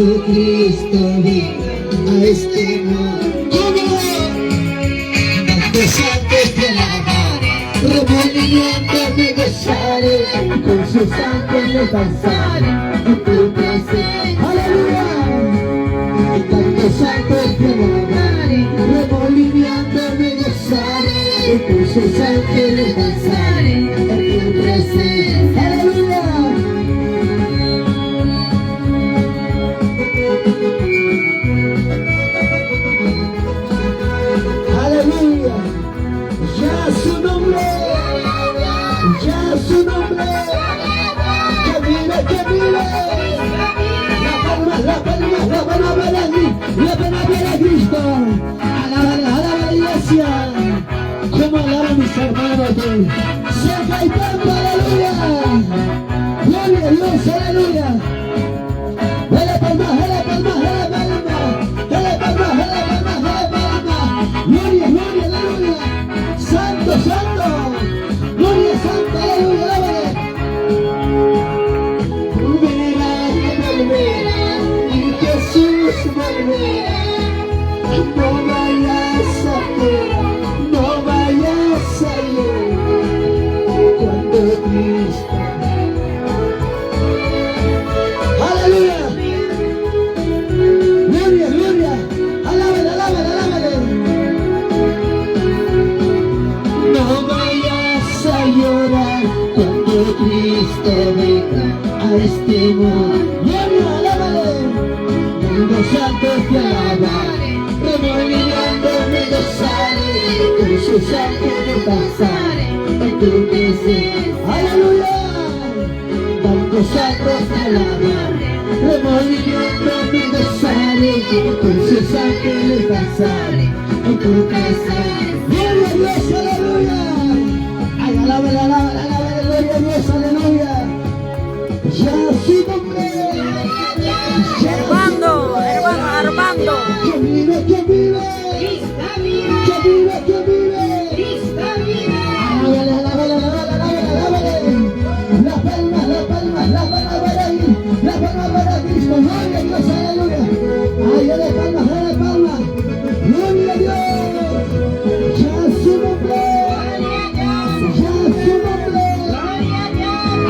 tu Cristo venga a este mundo. Tantos santos te alabaré, remolineando me gozaré, con sus ángeles danzaré en tu presencia. ¡Aleluya! Y tantos santos te alabaré, remolineando me gozaré, con sus ángeles danzaré en tu presencia. ¡Aleluya! ¡Aleluya! ¡Ya su nombre! ¡Ya su nombre! ¡Que vive, que vive! La palma para Cristo. Alaba iglesia. Como alaban mis hermanos. Cerca y palma, aleluya. Gloria a Dios, aleluya. Dale palma, dale palma, dale palma. Dale palma, dale palma, dale palma. Gloria, gloria, aleluya. Santo, santo. Gloria, santo, aleluya, alábale. Volverá, y Jesús volverá. No vayas a llorar, no vayas a llorar cuando Cristo. Aleluya. Gloria, gloria. Alábale, alábale, alábale. No vayas a llorar cuando Cristo venga a este mundo. Gloria, alábale. Los santos te alabaré, remolineando me gozaré, con sus ángeles danzaré en tu presencia. Aleluya. Tantos santos te alabaré, remolineando me gozaré, con sus ángeles danzaré en tu presencia. Gloria a Dios, aleluya. Ay, alábale, alábale, alábale, gloria a Dios, aleluya. Ya su nombre. Armando. Que vive, que vive. Que vive, que vive. Alábale, alábale, alábale, alábale. La palma para ahí. La palma para Cristo. Gloria a Dios, aleluya. Ay, dale palmas, dale palmas. Gloria a Dios. Ya su nombre. Ya su nombre.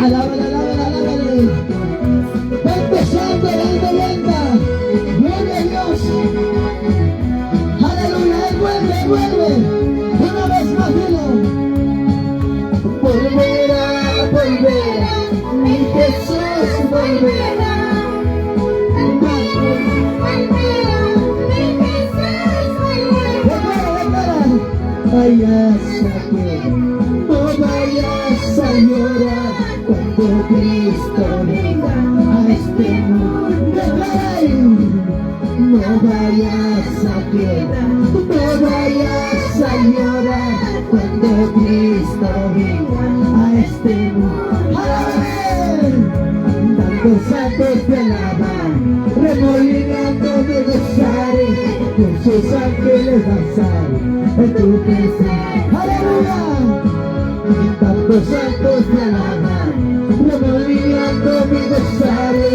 Alábale, alábale, alábale. Va empezando, lenta. Gloria a Dios. Aleluya, Él vuelve, vuelve. Una vez más, dilo. Volverá, volverá. Mi Jesús volverá. Vayas a llorar, no vayas a llorar cuando Cristo venga a este mundo. No vayas a llorar, no vayas a llorar cuando Cristo venga a este mundo. Tantos santos te alaban, remolineando me gozaré, con sus ángeles danzaré en tu presencia. ¡Aleluya! Tantos santos te alaban, remolineando me gozaré,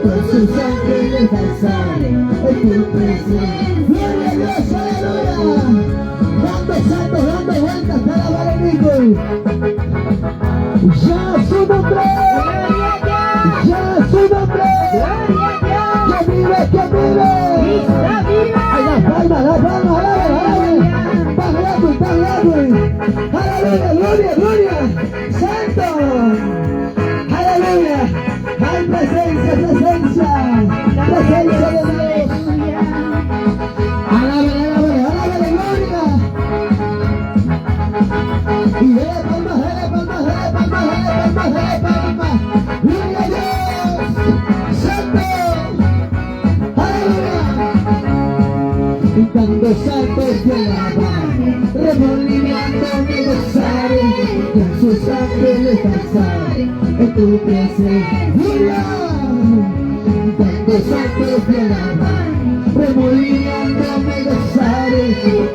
con sus ángeles danzaré en tu presencia. ¡Gloria a Dios, aleluya! Tantos santos dando vueltas para alabar el Hijo. ¡Ya su nombre! ¡Ya su nombre! ¡Que vive, que vive! ¡Ay, la palma, alábale! ¡Tan grande! ¡Aleluya, gloria, gloria! ¡Santo! ¡Aleluya! ¡Hay presencia de Dios! ¡Alábale, gloria! Y dale palmas, ¡gloria a Dios! ¡Santo! ¡Aleluya! Y tantos santos te alaban, remolineando me gozaré, con sus ángeles danzaré en tu presencia. ¡Gloria! Tantos santos te alaban, remolineando me gozaré,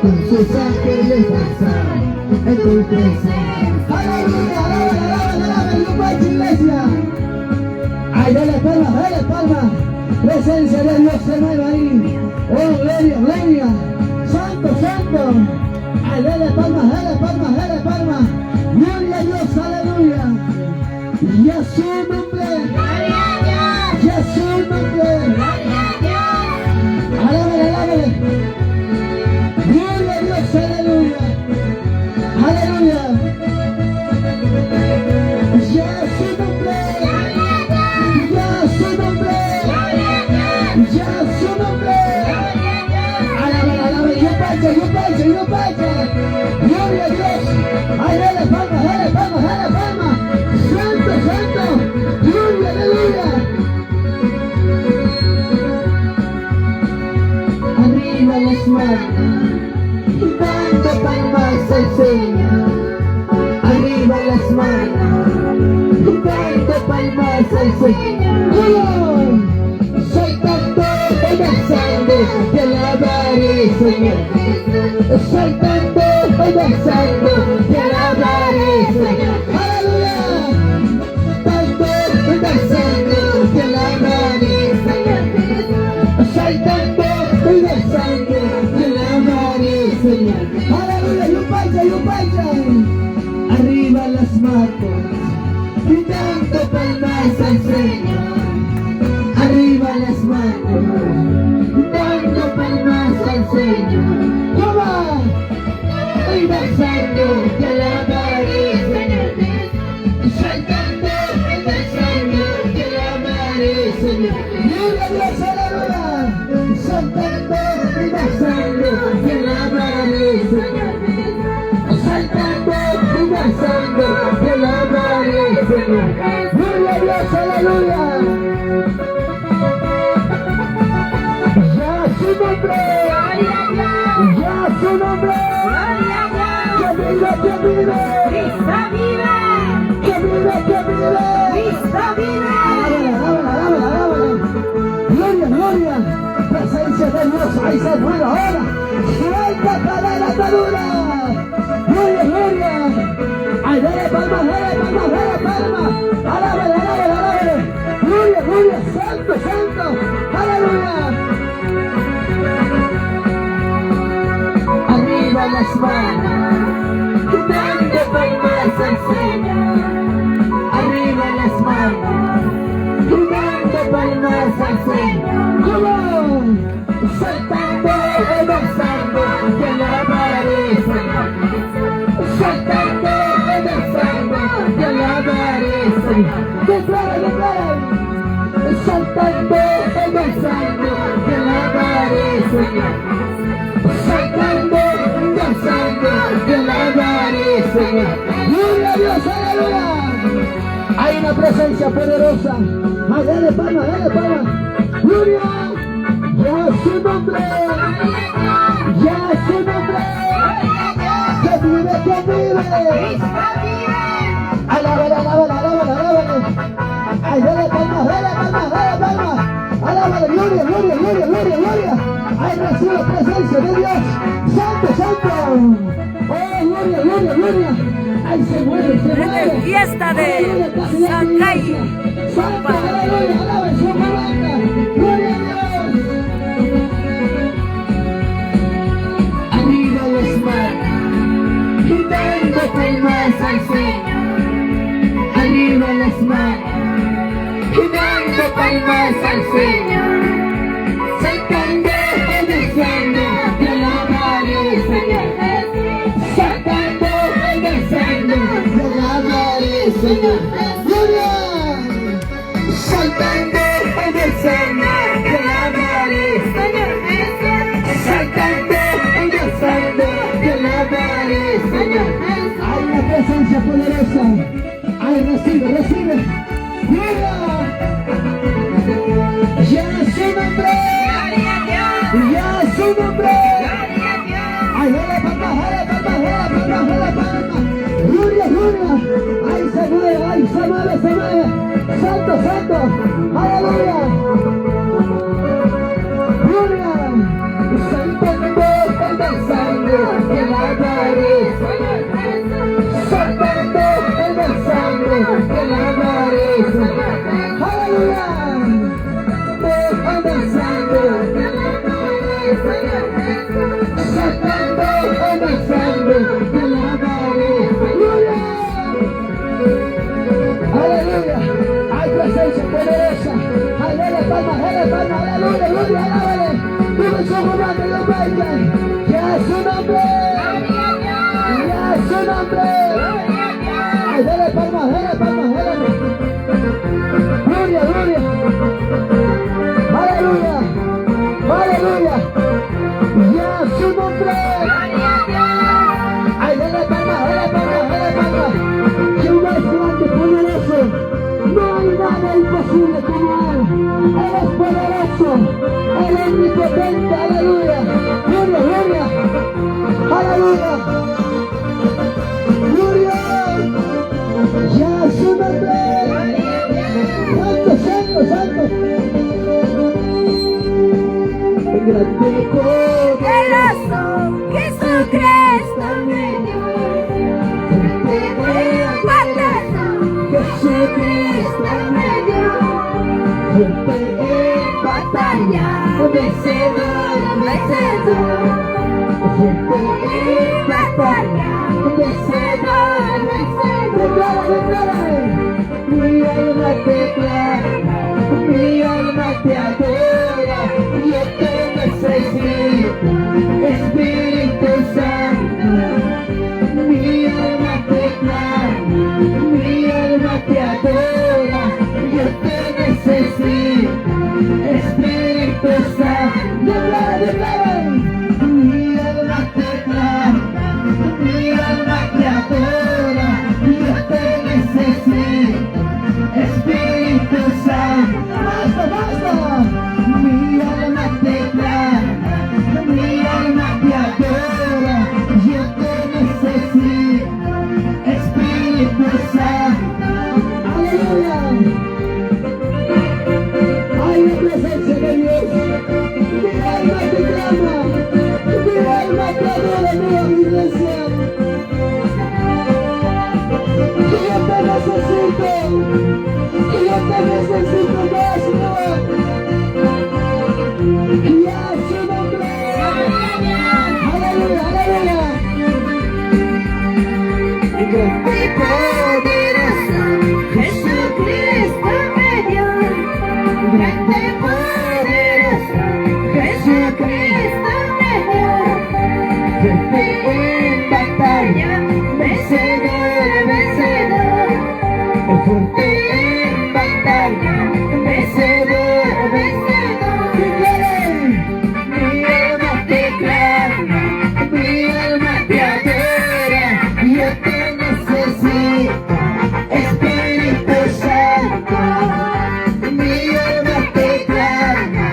con sus ángeles danzaré en tu presencia. ¡Aleluya! ¡Alábale, iglesia! ¡Ay, dale palmas! Presencia de Dios se mueve ahí. Oh, gloria, gloria. Santo, santo. Ay, dale palmas, dale palmas, dale palmas. Gloria a Dios, aleluya. Y a su nombre. Y a su nombre. Alábale, alábale. Gloria a Dios, aleluya. Aleluya. Y a su nombre. Y a su nombre. Y a su nombre. Alábale, alábale. Yo pacha. Gloria a Dios. Ay, dale palmas, dale palmas, dale palmas. Santo, santo. Gloria, aleluya. Arriba las manos, dando palmas al Señor. Arriba las manos, dando palmas al Señor. ¡Oh! Soy tanto danzando, te alabaré, Señor. Soy tanto danzando, te alabaré, Señor. ¡Aleluya! Tanto danzando, te alabaré, Señor. Soy tanto danzando, te alabaré, Señor. ¡Aleluya! ¡Yupacha! Arriba las manos, dando palmas al Señor. Arriba las manos, dando palmas al Señor. ¡Toma! Estoy danzando, te alabaré, Señor. Saltando, danzando, te alabaré, Señor. Gloria a Dios, aleluya. Saltando, danzando, te alabaré, Señor. Saltando, danzando, te alabaré, Señor. Gloria a Dios, aleluya. Ya su nombre, ya su nombre, que vive, que vive, que vive, que vive. Alábala. Gloria, presencia de Dios, ahí se mueve ahora. Suelta para la atadura. Gloria. Ay, dale palmas. Alábale. Gloria, santo, aleluya. Arriba las manos, dando palmas al Señor. Arriba las manos, dando palmas al Señor. ¡Cómo! Saltando, danzando, te alabaré, Señor. Saltando, danzando, te alabaré, Señor. Declara. Saltando, danzando, te alabaré, Señor. Saltando, danzando, te alabaré, Señor. Gloria a Dios, aleluya. Hay una presencia poderosa. Ay, dale palmas. Gloria, ya su nombre. Que vive. Alábale. Ay, dale palmas. Alábale, gloria. Ay, recibe la presencia de Dios. Santo. Oh, gloria. Ay, se mueve. Es la fiesta de Sancay. Santo, aleluya, alaben su palabra. Gloria a Dios. Arriba las manos, dando palmas al Señor. Arriba las manos, dando palmas al Señor. Saltando, danzando, te alabaré, Señor. Saltando, danzando, te alabaré, Señor. Gloria. Saltando, danzando, te alabaré, Señor. Saltando, danzando, te alabaré, Señor. Hay una presencia poderosa. Ay, recibe. Gloria. Ya su nombre. Ay, dale palmas. Gloria. Ahí se mueve. palmas, aleluya, gloria, alábale. Dime su nombre, Dios bendiga. Ya su nombre. Ya su nombre. Ay, dale palmas, dale palmas, dale. Gloria, gloria. Aleluya. Aleluya. Ya su nombre. Ay, dale palmas, dale palmas, dale palmas. Jehová es grande, poderoso. No hay nada imposible como Él. Él es poderoso. Él es omnipotente. Aleluya. Gloria, gloria. Aleluya. Gloria. Ya su nombre. Santo, santo, santo. En grande poder. Poderoso Jesucristo me dio. Jesucristo me dio. Fuerte en batalla. Vencedor, vencedor. Fuerte en batalla. Vencedor, vencedor. Declara, declara. Mi alma te clama. Mi alma te adora. Yo te necesito. Espíritu Santo. Mi alma te clama. Mi alma te adora. Yo te necesito. Espíritu Santo. Declara, declara. Mi alma te clama. Mi alma te adora. Yo te necesito. Espíritu Santo. Basta, basta. Mi alma te clama. Mi alma te adora. Yo te necesito. Espíritu Santo. Aleluya. Hay la presencia de Dios. Mi alma te clama. Mi alma te adora, mi iglesia. Que yo te necesito. Que yo te necesito más, Señor. Ya su nombre. Aleluya, aleluya. Y poderoso Jesucristo me dio. Grande poderoso Jesucristo me dio. Fuerte en batalla. Vencedor, vencedor. Fuerte en batalla. Vencedor, vencedor. ¿Qué quieren? Mi alma te clama. Mi alma te adora. Yo te necesito. Espíritu Santo. Mi alma te clama.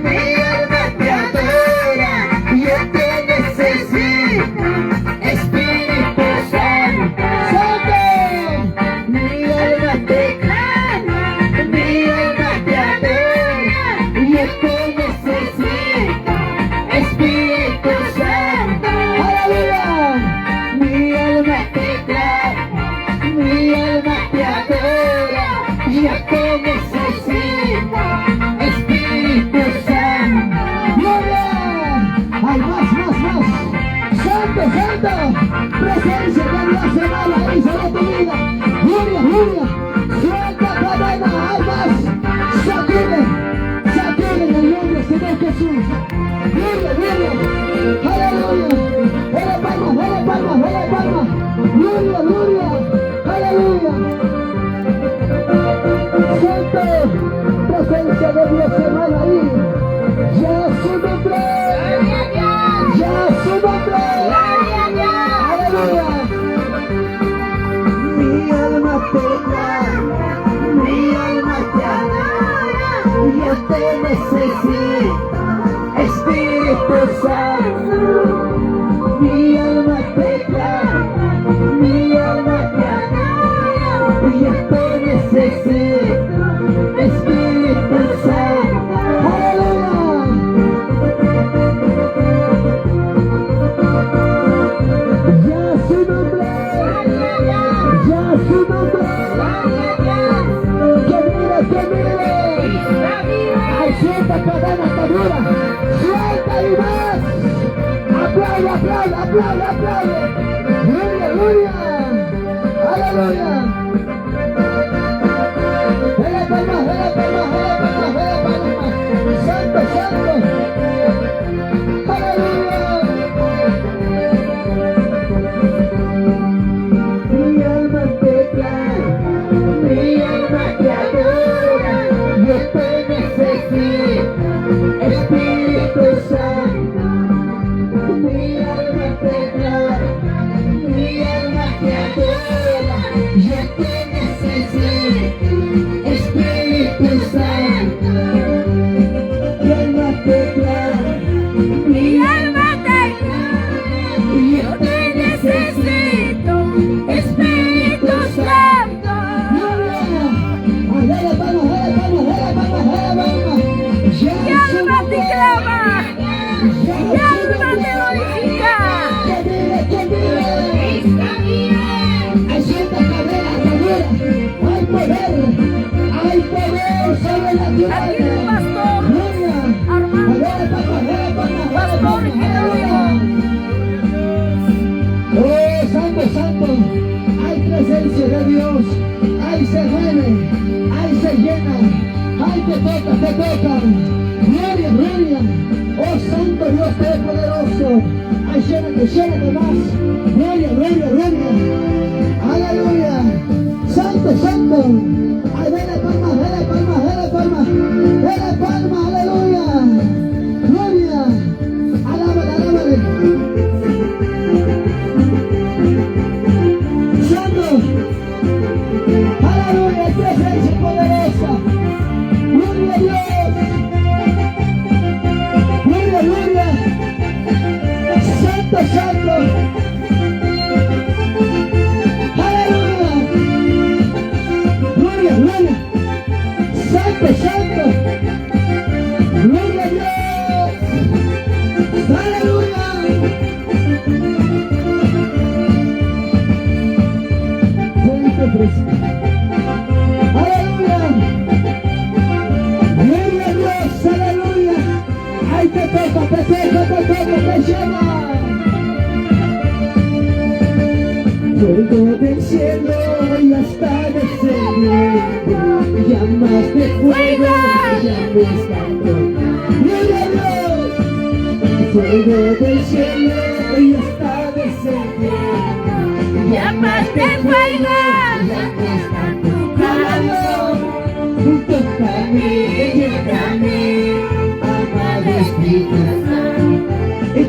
Mi alma te adora. Yo te necesito. Espíritu Santo. Santo. Mi alma te clama. Mi alma te adora. Yo te necesito. Espíritu Santo. Aleluya. Mi alma te clama. Mi alma te adora. Yo te necesito. Espíritu Santo. Gloria. Hay más, más, más. Santo, santo. Presencia de Dios se va ahí sobre tu vida. Gloria, gloria. Suelta cadena. Hay más. Sacude. Sacude en el nombre del Señor Jesús. Gloria, gloria. Aleluya. Dale palmas, dale palmas, dale palmas. Gloria, gloria. Aleluya. Santo. Presencia de Dios se va ahí. Ya su nombre. Ya su nombre. Aleluya. Mi alma te clama. Mi alma te adora. Yo te necesito. Espíritu Santo. Mi alma te clama. Mi alma te adora. Yo te necesito. Espíritu Santo. Aleluya. Ya su nombre. Ya su nombre. Que mire, que mire. Hay cierta cadena que dura. Suelta y más. Aplaude, aplaude, aplaude, aplaude. Gloria, gloria. Aleluya. Dale palmas, dale palmas, dale palmas, dale palmas. Espíritu Santo, mi alma te clama, mi alma te adora, yo te necesito, Espíritu Santo, mi alma te clama, Mi alma te yo te necesito, Espíritu Santo. Dale palmas, dale palmas, dale palmas, dale palmas. Mi alma te clama, mi alma te glorifica. Que vive. Hay ciertas cadenas que duran. Hay poder sobre la Aquí tierra. el pastor Gloria. Armando, Dale palmas, dale palmas, dale pastor Jerónimo. Oh, santo, santo, hay presencia de Dios, ahí se mueve, ahí se llena, ahí te toca, gloria, gloria, oh santo Dios Todopoderoso, ahí llénate más, gloria, gloria, gloria, aleluya, santo, santo, ay dale palmas, dale palmas, dale palmas, dale palmas, aleluya, gloria, alábale, alábale. Aleluya, presencia poderosa. Gloria a Dios. Gloria, gloria. Santo, santo. Aleluya. Gloria, gloria. Santo, santo. Gloria a Dios. Aleluya. Aleluya, gloria a Dios, aleluya, ahí te toca, te llena. Fuego del cielo ya está descendiendo, llamas de fuego ya me están tocando. Gloria a Dios, fuego del cielo ya está descendiendo. Llamas de fuego, ya te están tocando. Tócame, lléname, amado Espíritu Santo.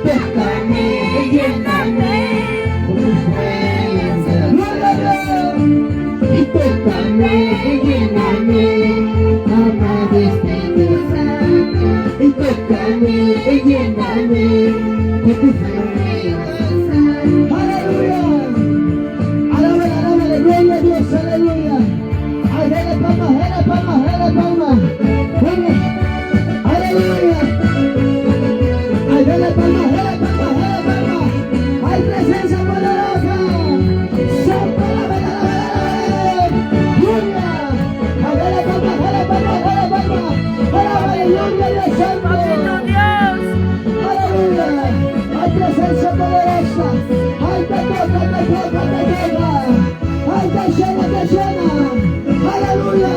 Tócame, lléname, con tu fuerza. Tócame, lléname, amado Espíritu Santo. Tócame, lléname, con tu fuerza. Aleluya. Alábale, gloria a Dios, aleluya. Ay, dale palmas, dale palmas, dale palmas. Venga, aleluya. Ay, dale palmas, dale palmas, dale palmas. Hay presencia poderosa. Santo, gloria. Ay, dale palmas, dale palmas, dale palmas. Alábale, gloria a Dios, santo. Papito Dios, Aleluya. Hay presencia poderosa. Ay, te toca. Ay, te llena, aleluya.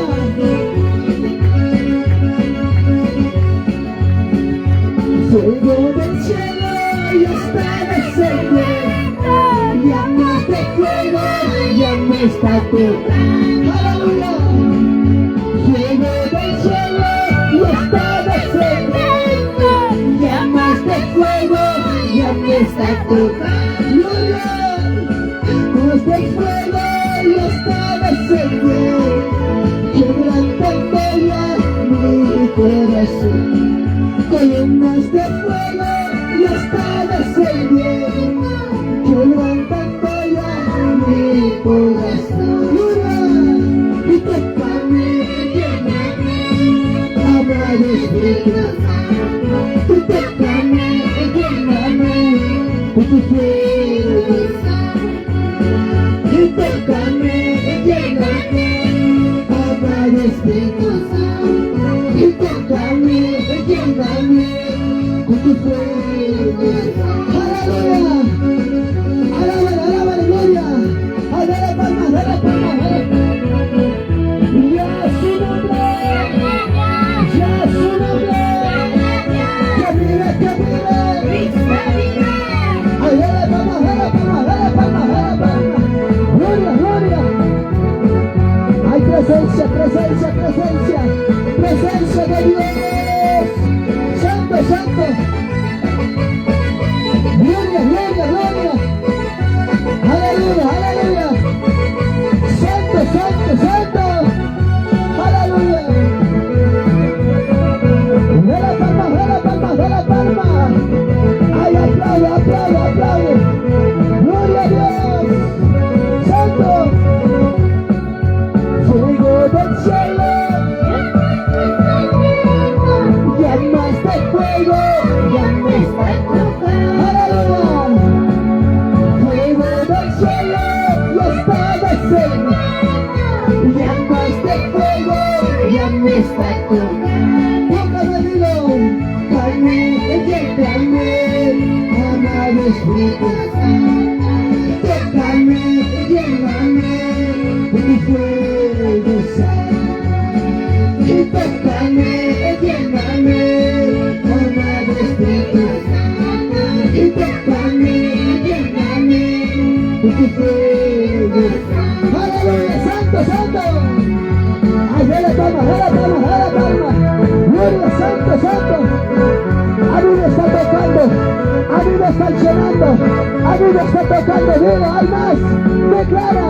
Fuego del cielo ya está descendiendo, llamas de fuego ya me está tocando. Aleluya. Fuego del cielo ya está descendiendo, llamas de fuego ya me está tocando. Este fuego ya está descendiendo, quebrantando ya mi corazón. Columnas de fuego ya está descendiendo, quebrantando ya mi corazón. Y tócame, lléname, amado Espíritu Santo. Tú tócame, lléname, con tu fuerza. Y tócame, lléname, amado Espíritu Santo. Y tócame, lléname, con tu fuerza. Aleluya. Alábale, gloria. Dale palmas, dale palmas, dale palmas. Ya su nombre, ya su nombre. Que vive. Ay, dale palmas, dale palmas, dale palmas, dale palmas. Gloria, gloria. Hay presencia de Dios. santo. Gloria, gloria, gloria. Aleluya, aleluya. Santo, santo, santo. Aleluya. De la palma, de la palma, de la palma. Ay, aplaude, aplaude, aplaude. Gloria a Dios. Santo. Fuego del cielo. Llamas de fuego. Llamas de fuego. Aleluya. Fuego del cielo. Y está de ser. Llamas de fuego. Llamas de fuego. Amado Espíritu, tócame, lléname de tu fuego santo. Y tócame, lléname, amado Espíritu, y tócame, lléname de tu fuego santo. Aleluya, santo, santo. Ay, dale palma, dale palma, dale palma. Gloria, santo, santo. A mí me está tocando, a mí me está llenando, a mí me está tocando, dile, hay más, declara.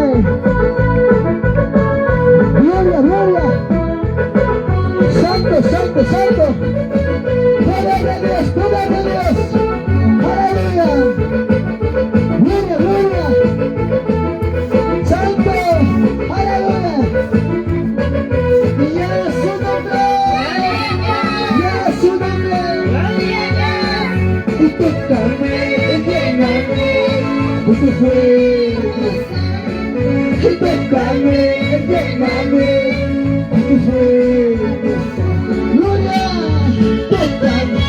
Gloria, gloria. Santo, santo, santo. Poder de Dios, poder de Dios. Aleluya. Gloria, gloria. Santo, aleluya. Y a su nombre. Y a su nombre. Y tócame, lléname de tu fuego. Y tócame, lléname de tu fuego. Gloria, tócame,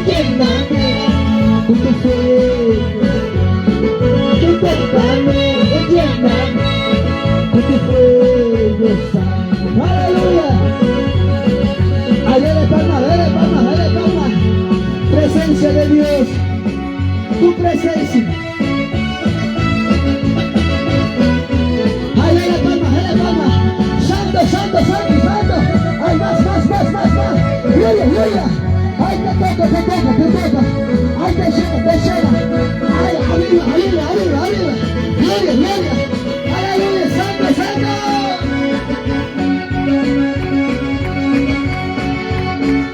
lléname de tu fuego. Y tócame, lléname de tu fuego santo. Aleluya. Ay, dale palma, dale palma, dale palma. Presencia de Dios, tu presencia. Ay, dale palma, dale palma. Santo, santo, santo, santo. Ay, más, más, más, más, más. Gloria, gloria. Ay, te toca, te toca, te toca. Ay, te llena, te llena. Ay, arriba, arriba, arriba, arriba. Gloria, gloria. Aleluya, santo, santo.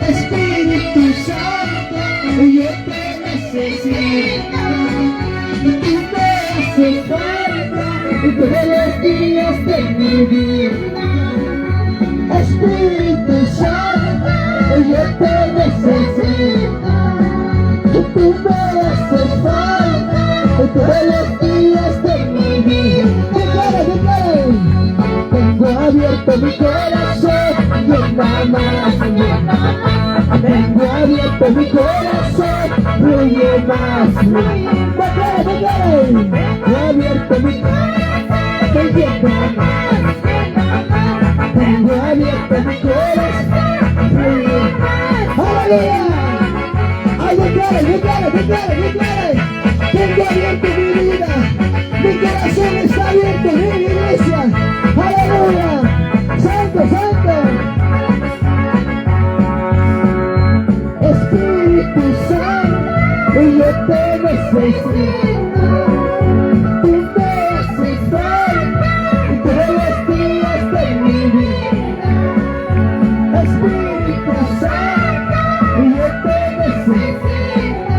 Espíritu Santo, yo te necesito. Tú me haces falta todos los días de mi vida. Espíritu Santo, yo te necesito. Tú me haces falta todos los días de mi vida. Declara, declara. Tengo abierto mi corazón, llena más, llena más. Tengo abierto mi corazón, fluye más. Declara, declara. Tengo abierto mi corazón, llena más. Tengo abierto mi corazón, fluye más. ¡Aleluya! ¡Ay, declara, declara, declara, declara! Tengo abierto mi vida. Mi corazón está abierto, mi iglesia. ¡Aleluya! ¡Santo, santo! Espíritu Santo, yo te necesito. Tú me haces falta todos los días de mi vida. Espíritu Santo, yo te necesito.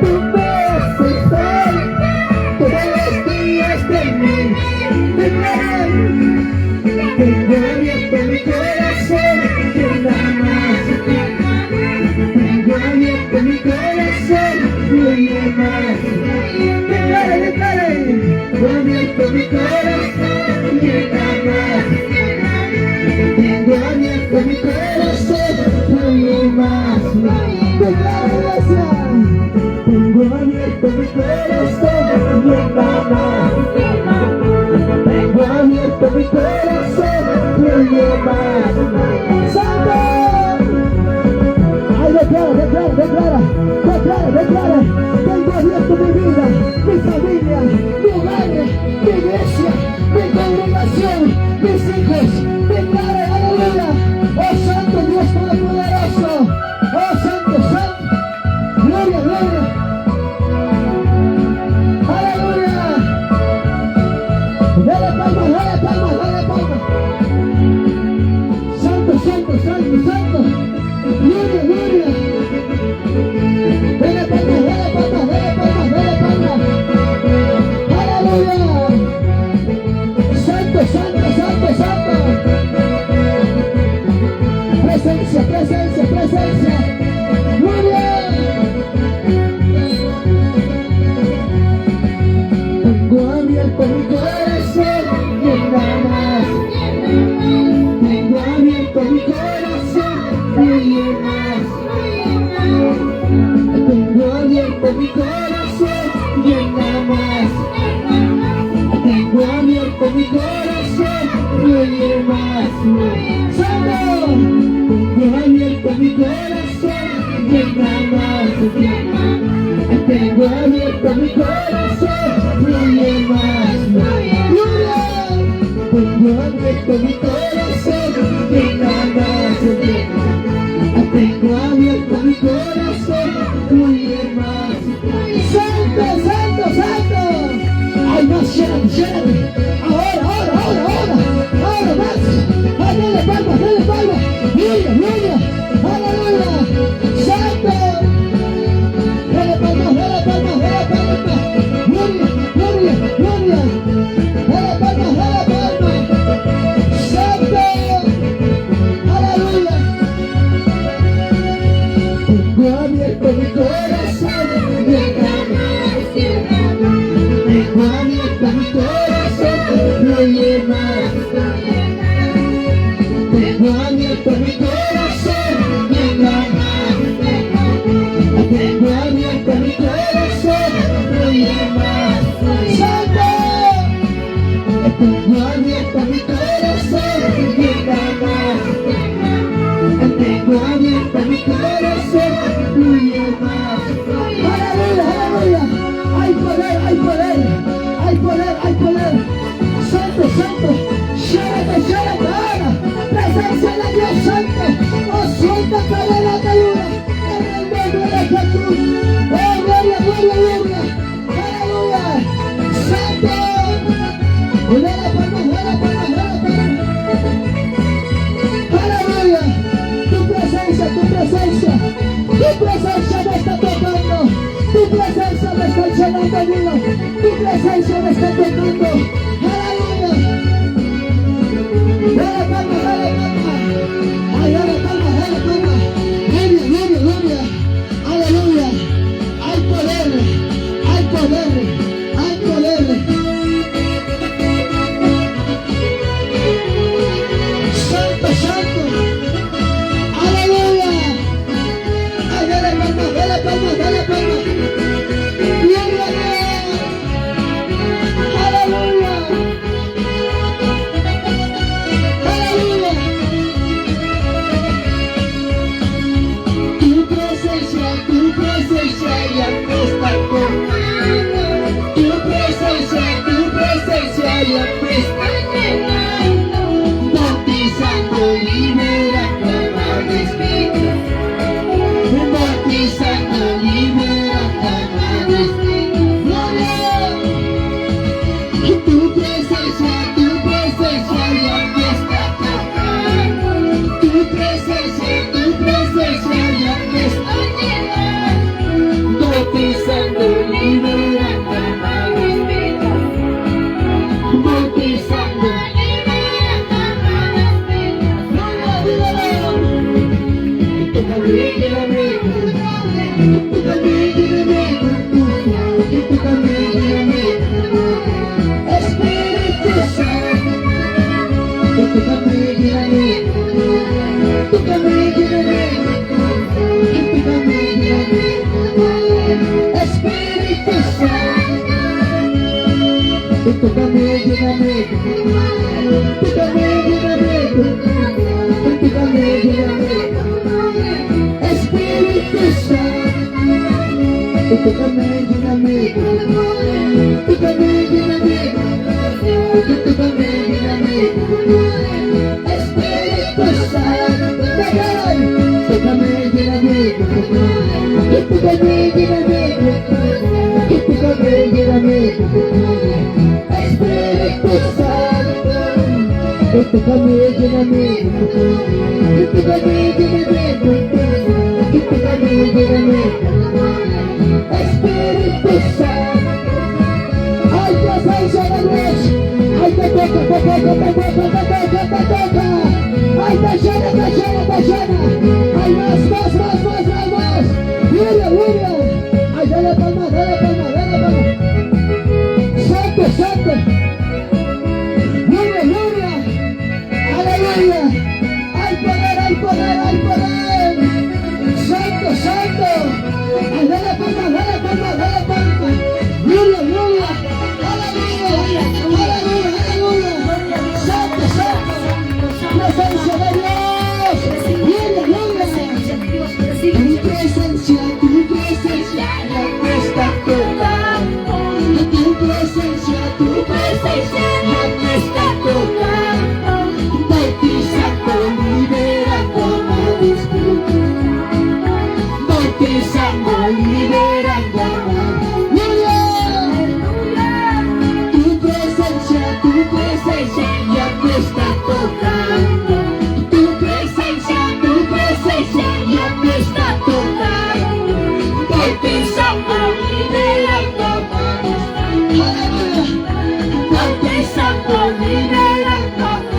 Tú me haces falta todos los días de mi vida. Tengo abierto mi corazón, llena más. Tengo abierto mi corazón, fluye más. Declare, declare. Tengo abierto mi corazón, llena más. Tengo abierto mi corazón, fluye más. Declare, iglesia. Tengo abierto mi corazón, llena más. Tengo abierto mi corazón, fluye más. ¡Santo! ¡Ay, declara, declara, declara! ¡Declara, declara! Tengo abierto mi vida, mi familia, mi hogar, mi iglesia, mi congregación, mis hijos. Declara, aleluya. ¡Oh, Santo Dios Todopoderoso! ¡Oh, Santo, abierto mi corazón, llena más. Tengo abierto mi corazón, fluye más. ¡Santo! Tengo abierto mi corazón, llena más. Tengo abierto mi corazón, fluye más. ¡Gloria! Tengo abierto mi corazón, llena más. Tengo abierto mi corazón, fluye más. ¡Santo, santo, santo! ¡Ay, más! ¡Lléname! ¡Ahora más! ¡Ay, dale palmas, dale palmas! ¡Gloria, gloria! ¡Aleluya! ¡Santo! ¡Dale palmas, dale palmas, dale palmas! ¡Gloria, gloria, gloria! ¡Dale palmas, dale palmas! ¡Santo! ¡Aleluya! Tengo abierto mi corazón, tengo abierto mi corazón, fluye más. Tengo abierto mi corazón, venga más. Tengo abierto mi corazón, fluye más. ¡Santo! Tengo abierto mi corazón, venga más. Tengo abierto mi corazón, fluye más. ¡Aleluya, aleluya! ¡Hay poder, hay poder! ¡Hay poder, hay poder! ¡Santo, santo! ¡Llévate ahora! ¡Presencia de Dios Santo! ¡Oh, suelta cada atadura! ¡En el nombre de Jesús! ¡Oh, gloria, gloria, gloria! ¡Aleluya! ¡Santo! ¡Dale palmas, dale palmas, dale palmas! ¡Aleluya! ¡Tu presencia me está tocando! ¡Tu presencia me está llenando de vida! ¡Tu presencia me está tocando! ¡Aleluya! ¡Dale palmas, dale palmas! ¡Ay, dale palmas, dale palmas! ¡Gloria, gloria, gloria! ¡Aleluya! ¡Hay poder! ¡Hay poder! ¡Hay poder! ¡Santo, santo! ¡Aleluya! ¡Ay, dale palmas, dale palmas, dale palmas! ¡Gloria a Dios! ¡Aleluya! ¡Aleluya! Tu presencia ya me está tocando. Tu presencia ya me está llenando. Bautizando, liberando, amado Espíritu. Bautizando, liberando, amado Espíritu. ¡Gloria! Tu presencia ya me está tocando. Tu presencia ya me está llenando. Bautizando, liberando, amado Espíritu. Bautizando, liberando, amado Espíritu. ¡Ay, presencia de Dios! ¡Ay, te toca! ¡Ay, te llena! ¡Ay, más! ¡Gloria! ¡Ay, dale palmas! ¡Santo! ¡Gloria! ¡Aleluya! ¡Hay poder! ¡Santo! liberando amor. Tu presencia ya me está tocando. Tu presencia ya me está tocando. Bautizando, liberando amor. Bautizando, liberando amor.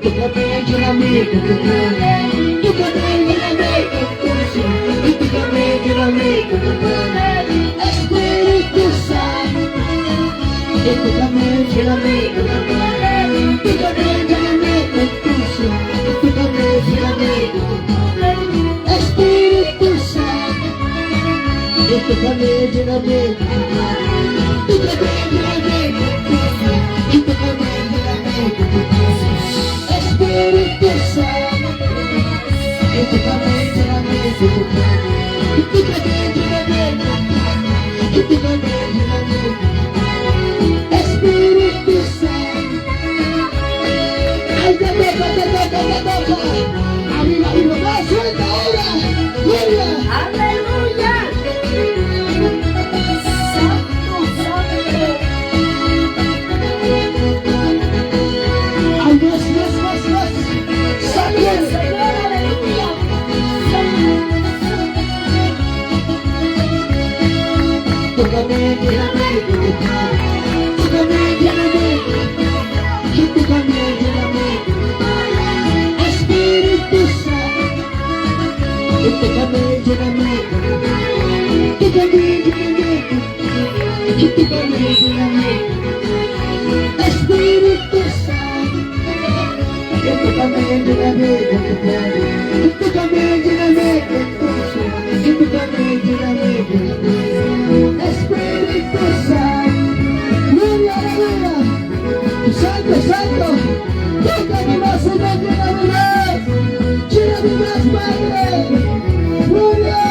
Tócame, lléname con tu poder. Tócame, lléname con tu unción. Tócame, lléname con tu poder. Espíritu Santo. Tócame, lléname con tu poder. Tócame, lléname con tu unción. Tócame, lléname con tu poder. Espíritu Santo. Tócame, lléname con tu poder. Tócame, lléname con tu unción. Tócame, lléname con tu poder. Espíritu Santo, tócame, lléname con tu poder. Tócame, lléname con tu poder. Tócame, lléname con tu poder. Espíritu Santo. Ay, te toca. Arriba, más suelta ahora. Gloria. Aleluya. Santo, santo. Ay, más. Señor, aleluya. Tócame, lléname con tu poder. Tócame, lléname. Tócame, lléname. Espíritu Santo. Tócame, lléname. Tócame, lléname. Tócame, lléname. Espíritu Santo. Tócame, lléname con tu poder. Tócame, lléname con tu unción. Tócame, lléname con tu poder. Espíritu Santo. Gloria, aleluya. Santo, Santo. Tócame más, Señor, lléname más. Lléname más, Padre. Gloria.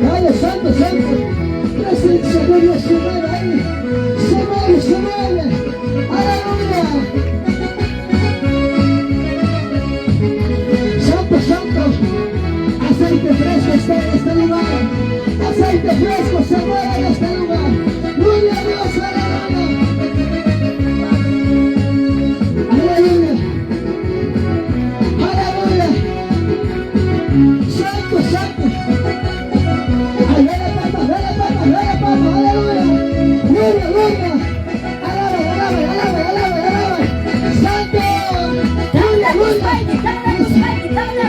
Dale, Santo. Presencia, gloria, se mueve ahí. Se mueve. Aleluya. Santo. Aceite fresco está en este lugar. Aceite fresco se mueve en este lugar. Gloria a Dios, aleluya. Santo. Ay, dale papa, aleluya. Gloria. Alaba. Santo. Gloria.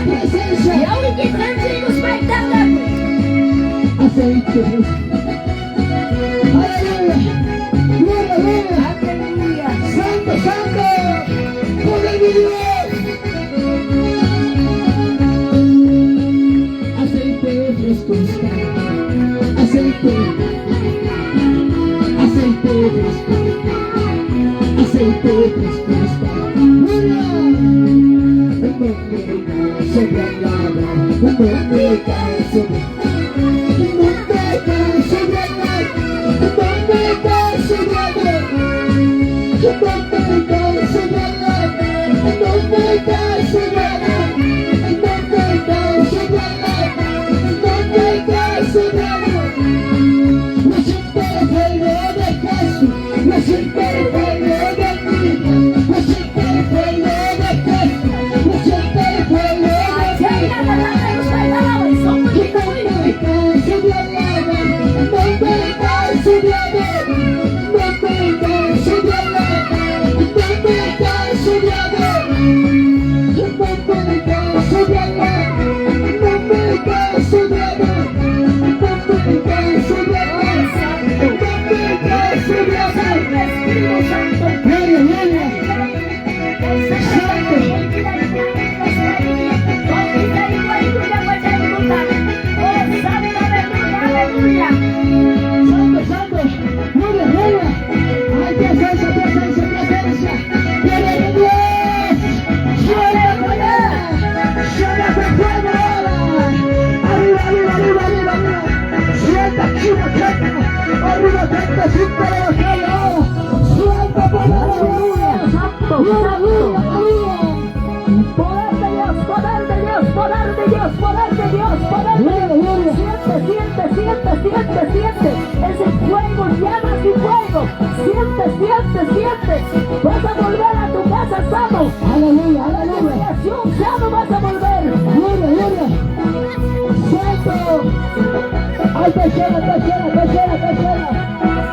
Presencia. Aceite fresco. Aleluya. Gloria. Santo. Poder de Dios. Aceite fresco está. Aceite fresco está. Gloria. Un hombre cae sobre el lado. Un hombre cae sobre el lado. de Dios, poder de Dios, poder de Dios. Siente. Ese fuego, llamas y fuego. Siente. Vas a volver a tu casa sano. Aleluya. Creación sano vas a volver. Gloria. Santo. Ay, te llena.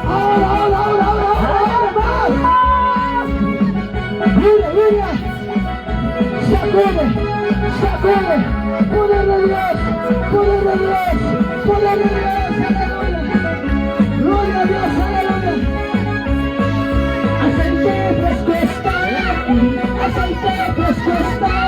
Ahora. Gloria. Sacude. Poder de Dios. Aleluya. Gloria a Dios, aleluya. Aceite fresco está. Aceite fresco está.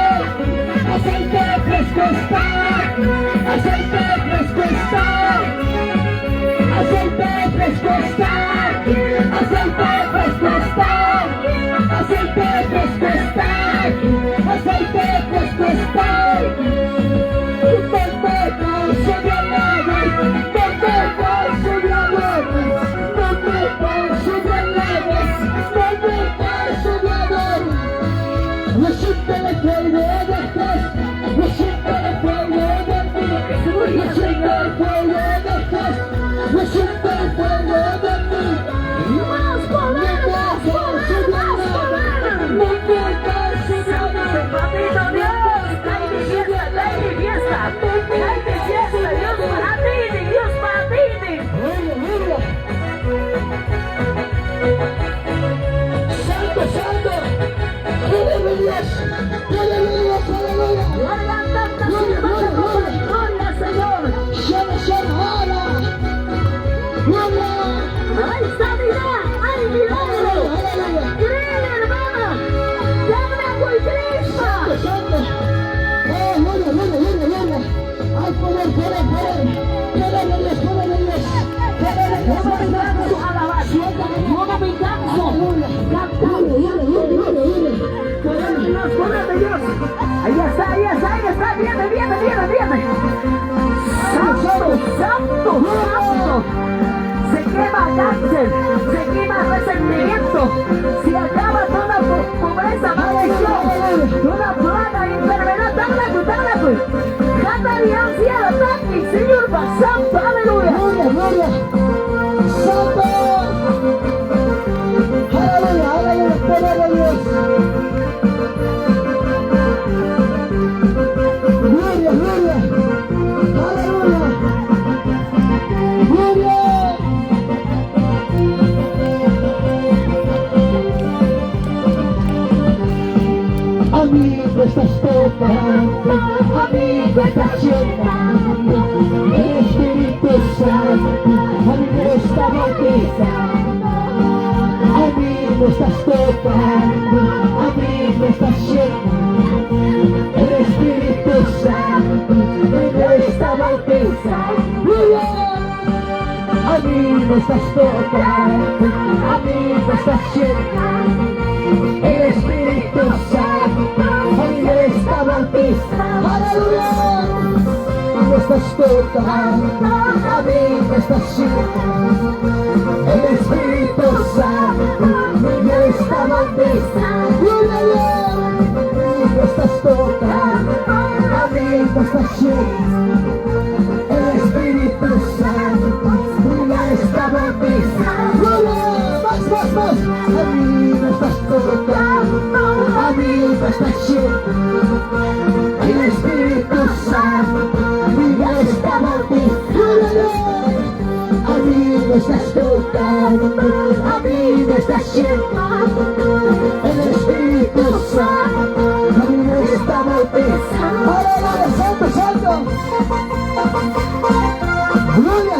Ahí está, viene. Santo. Se quema cáncer, se quema resentimiento, se acaba toda pobreza, maldición, toda plaga, enfermedad, dale. Jata alianza, ataque, Señor, santo, aleluya. Gloria. Santo. Aleluya, poder de Dios. Gloria. Aleluya. Gloria. Amigo, estás tocando, amigo, estás llenando, el Espíritu Santo, amigo, está bautizando. Amigo, estás tocando, amigo, estás llenando, el Espíritu Santo, amigo, está bautizando. Amigo, estás tocando, amigo, estás llenando, el Espíritu Santo, amigo, está bautizando. ¡Aleluya! Amigo, estás tocando, amigo, estás llenando, el Espíritu Santo, amigo, está bautizando. Amigo, estás tocando, amigo, estás llenando, el Espíritu Santo, amigo, está bautizando. Más. Amigo, estás tocando, amigo, estás llenando, el Espíritu Santo, amigo, está bautizando. Amigo, estás tocando, amigo, estás llenando, el Espíritu Santo, amigo, está bautizando. ¡Aleluya, santo! ¡Gloria!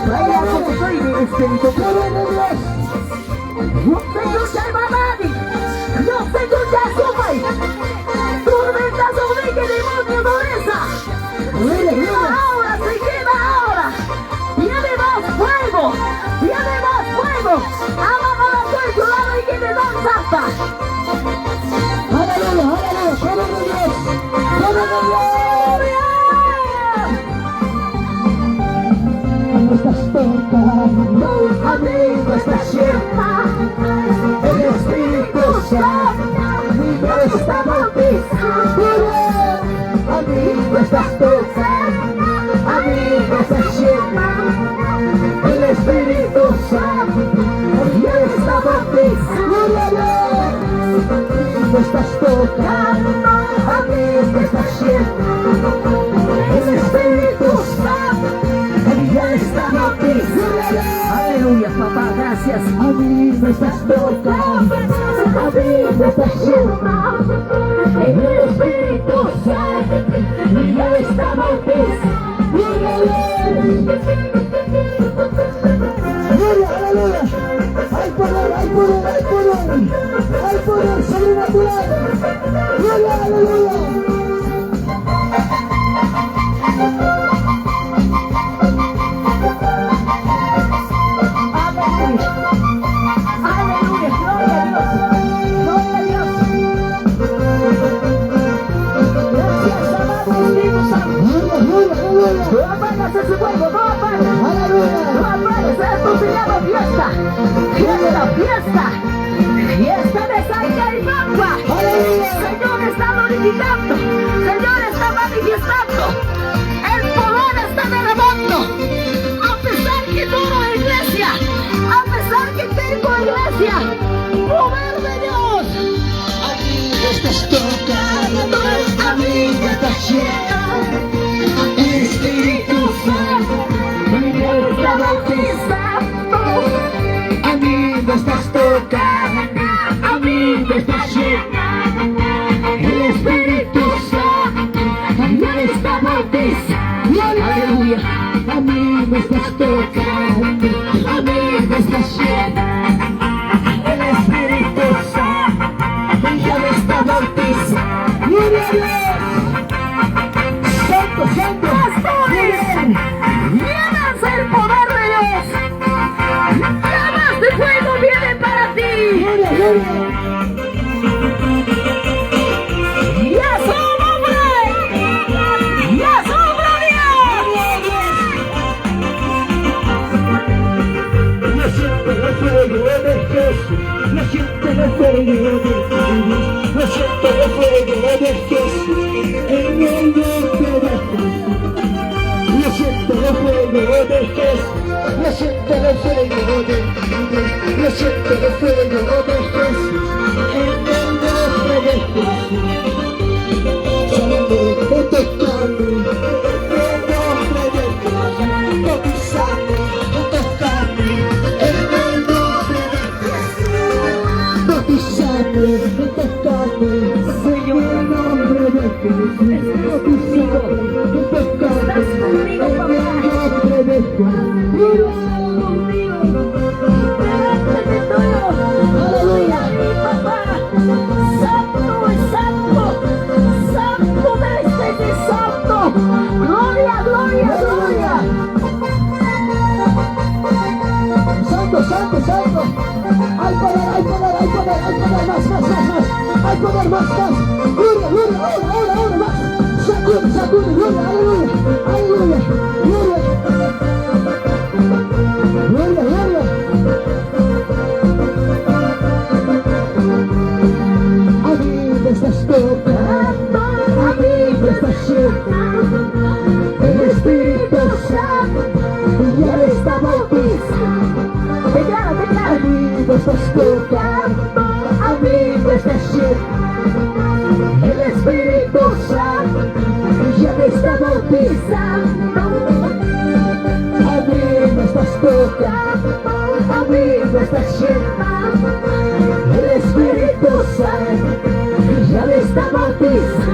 Vaya, como soy de Espíritu. No tengo que mamadi, no tengo que asumir. Tormenta sobre que demonio dureza. Se quema ahora. Viene más fuego. Ama a tu lado y que te dan santa. ¡Aleluya! ¡Poder de Dios! Estás tocando, amigo, estás llenando, el Espíritu Santo, amigo, está bautizando. me estás tocando, a mí me estás llenando. El Espíritu Santo ya está bautizado. Aleluya, papá, gracias. A mí me estás tocando, a mí me estás llenando. El Espíritu Santo ya está bautizado. Gloria, aleluya. Hay poder, hay poder, hay poder. Hay poder sobrenatural. Gloria, aleluya. Aleluya, gloria a Dios. Gloria a Dios. Gracias, amado Espíritu Santo. Gloria, aleluya. No apagas ese fuego, no apagas. Aleluya. No apagues, esto se llama fiesta. Fiesta, fiesta. Fiesta de sangre y pampa. Aleluya. Señor está glorificando. Señor está manifestando. El poder está derramando. A pesar que todo iglesia. A pesar que tengo iglesia. Poder de Dios. A mí me estás tocando, a mí me estás llenando. El Espíritu Santo ya está bautizando. A mí me estás tocando, a mí me estás llenando. El Espíritu Santo ya está bautizando. Aleluya. A mí me estás tocando, a mí me estás llenando. El Espíritu Santo ya me está bautizando. ¡Gloria a Dios! ¡Santo, santo! Pastores, llenas el poder de Dios. Llamas de fuego vienen para ti. ¡Gloria, gloria! Y a su nombre. Y a su gloria. Yo siento el fuego de Jesús, yo siento el fuego de Dios, yo siento el fuego de Jesús, en el nombre de Jesús. Yo siento el fuego de Jesús, yo siento el fuego de Dios, yo siento el fuego de Jesús, en el nombre de Jesús. Santo, tocame, en el nombre de Jesús, bautizame, tocame, en el nombre de Jesús, bautizame, tocame, Señor, en el nombre de Jesús, bautizame, tocame, Estás conmigo, papá. en el nombre de Jesús. Conmigo. Delante de tuyo. Aleluya. Mi papá. Santo es santo. Santo de este santo. Gloria, gloria, gloria. Santo, santo, santo. Hay poder, hay poder, hay poder, hay poder, más, más, más, más. Hay poder, más, más. Gloria, gloria, ahora, ahora, ahora, más. Sacude, sacude, gloria, aleluya, aleluya, gloria. Gloria, gloria. A mí me estás tocando, a mí me estás llenando. El Espíritu Santo ya me está bautizando. Declara, A declara. mí me estás tocando, a mí me estás llenando. El Espíritu Santo ya me está bautizando. A mí me estás tocando, a mí me estás llenando. El Espíritu Santo ya me está bautizando.